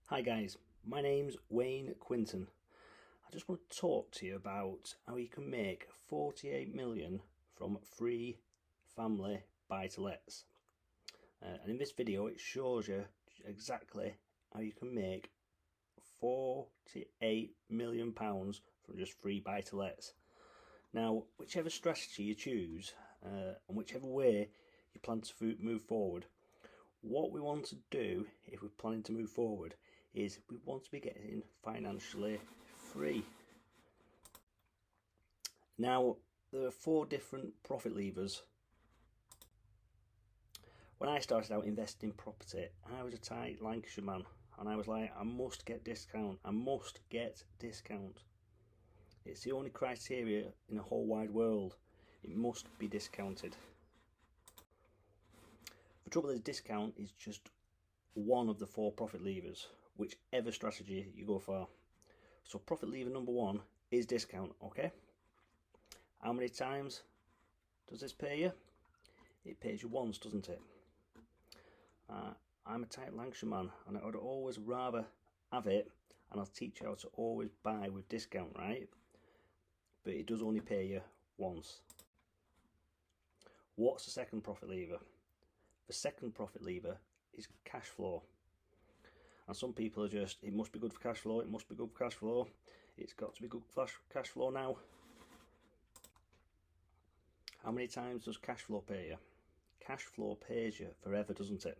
Hi guys, my name's Wayne Quinton. I just want to talk to you about how you can make 48 million from free family buy-to-lets. And in this video it shows you exactly how you can make 48 million pounds from just free buy-to-lets. Now, whichever strategy you choose and whichever way you plan to move forward, what we want to do if we're planning to move forward is we want to be getting financially free. Now, there are 4 different profit levers. When I started out investing in property, I was a tight Lancashire man, and I was like, I must get discount. It's the only criteria in the whole wide world. It must be discounted. The trouble is, discount is just one of the 4 profit levers, whichever strategy you go for. So profit lever number 1 is discount, okay? How many times does this pay you? It pays you once, doesn't it? I'm a tight Lancashire man, and I would always rather have it, and I'll teach you how to always buy with discount, right? But it does only pay you once. What's the second profit lever? The second profit lever is cash flow. And some people are just, it must be good for cash flow, it must be good for cash flow, it's got to be good cash flow now. How many times does cash flow pay you? Cash flow pays you forever, doesn't it?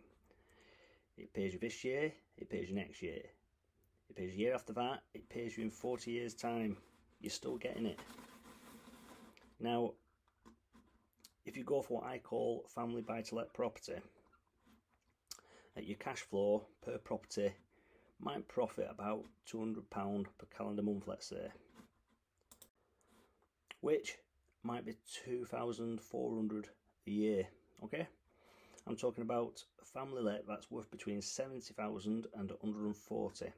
It pays you this year, it pays you next year, it pays you year after that, it pays you in 40 years time. You're still getting it. Now, if you go for what I call family buy-to-let property, your cash flow per property might profit about £200 per calendar month, let's say, which might be 2,400 a year, okay? I'm talking about a family let that's worth between 70,000 and 140.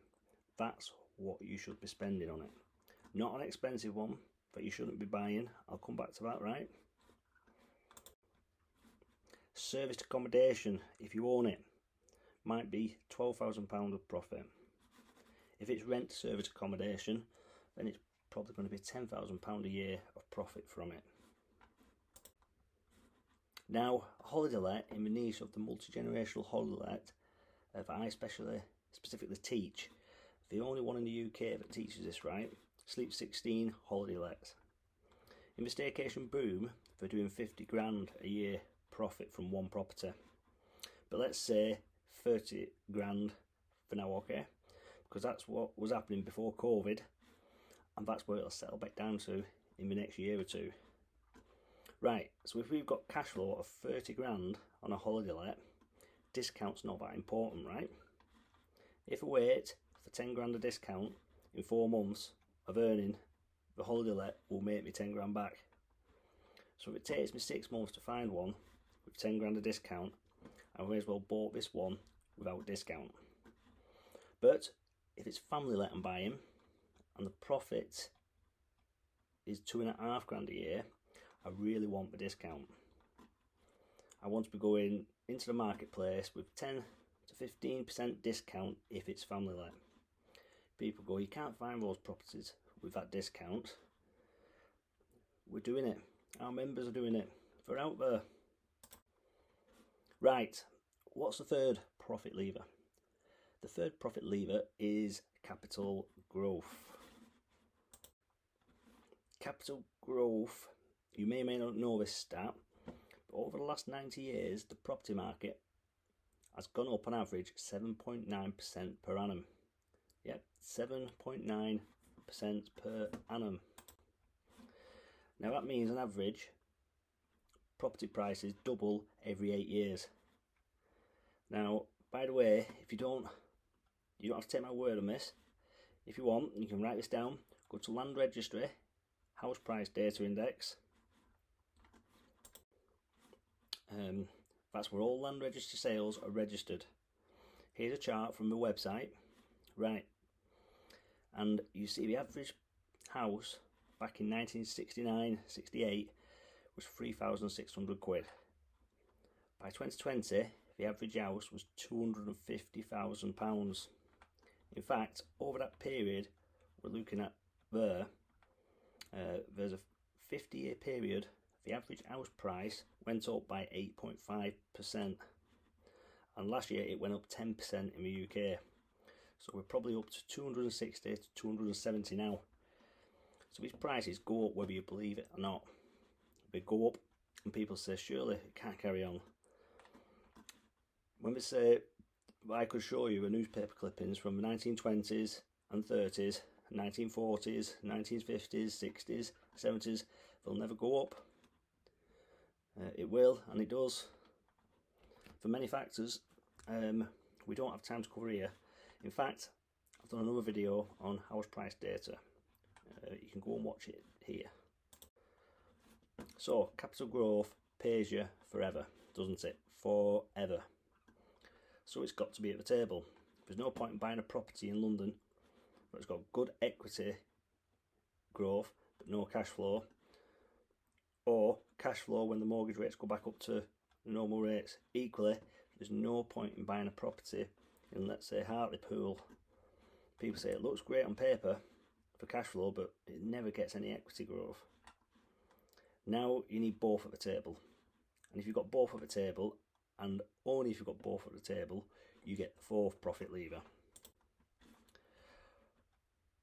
That's what you should be spending on it. Not an expensive one that you shouldn't be buying. I'll come back to that, right? Serviced accommodation, if you own it, might be £12,000 of profit. If it's rent service accommodation, then it's probably going to be £10,000 a year of profit from it. Now, a holiday let in the niche of the multi-generational holiday let that I specifically teach, the only one in the UK that teaches this, right? Sleep 16 holiday let. In the staycation boom, they're doing 50 grand a year profit from one property. But let's say 30 grand for now, okay? Because that's what was happening before COVID, and that's where it'll settle back down to in the next year or two. Right, so if we've got cash flow of 30 grand on a holiday let, discount's not that important, right? If I wait for 10 grand of discount in 4 months of earning, the holiday let will make me 10 grand back. So if it takes me 6 months to find one with 10 grand of discount, I may as well bought this one without discount. But if it's family let I'm buying and the profit is 2.5 grand a year, I really want the discount. I want to be going into the marketplace with 10 to 15% discount if it's family let. People go, you can't find those properties with that discount. We're doing it. Our members are doing it. They're out there. Right, what's the third profit lever? The third profit lever is capital growth. Capital growth, you may or may not know this stat, but over the last 90 years, the property market has gone up on average 7.9% per annum. Yep, 7.9% per annum. Now that means on average, property prices double every 8 years. Now, by the way, if you don't have to take my word on this. If you want, you can write this down. Go to Land Registry, House Price Data Index. That's where all land registry sales are registered. Here's a chart from the website. Right. And you see the average house back in 1969-68 was 3,600 quid. By 2020, the average house was £250,000. In fact, over that period we're looking at there, there's a 50-year period. The average house price went up by 8.5%, and last year it went up 10% in the UK. So we're probably up to 260 to 270 now. So these prices go up whether you believe it or not. They go up and people say surely it can't carry on. When they say, I could show you a newspaper clippings from the 1920s and 30s, 1940s, 1950s, 60s, 70s, they'll never go up. It will, and it does, for many factors. We don't have time to cover here. In fact, I've done another video on house price data. You can go and watch it here. So, capital growth pays you forever, doesn't it? Forever. So it's got to be at the table. There's no point in buying a property in London that's got good equity growth but no cash flow, or cash flow when the mortgage rates go back up to normal rates. Equally, there's no point in buying a property in, let's say, Hartlepool. People say it looks great on paper for cash flow, but it never gets any equity growth. Now you need both at the table, and if you've got both at the table, and only if you've got both at the table, you get the fourth profit lever.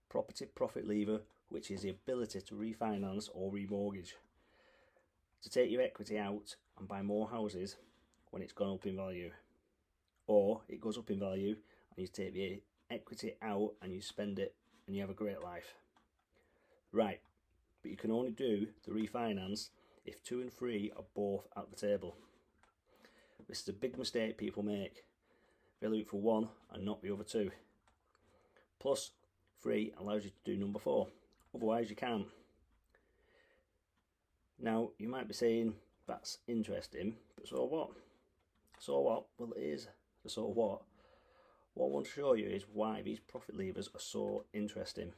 Property profit lever, which is the ability to refinance or remortgage, to take your equity out and buy more houses when it's gone up in value, or it goes up in value and you take the equity out and you spend it and you have a great life. Right, but you can only do the refinance if 2 and 3 are both at the table. This is a big mistake people make. They look for one and not the other two. Plus, 3 allows you to do number 4. Otherwise, you can't. Now, you might be saying, that's interesting, but so what? So what? Well, it is the so what. What I want to show you is why these profit levers are so interesting.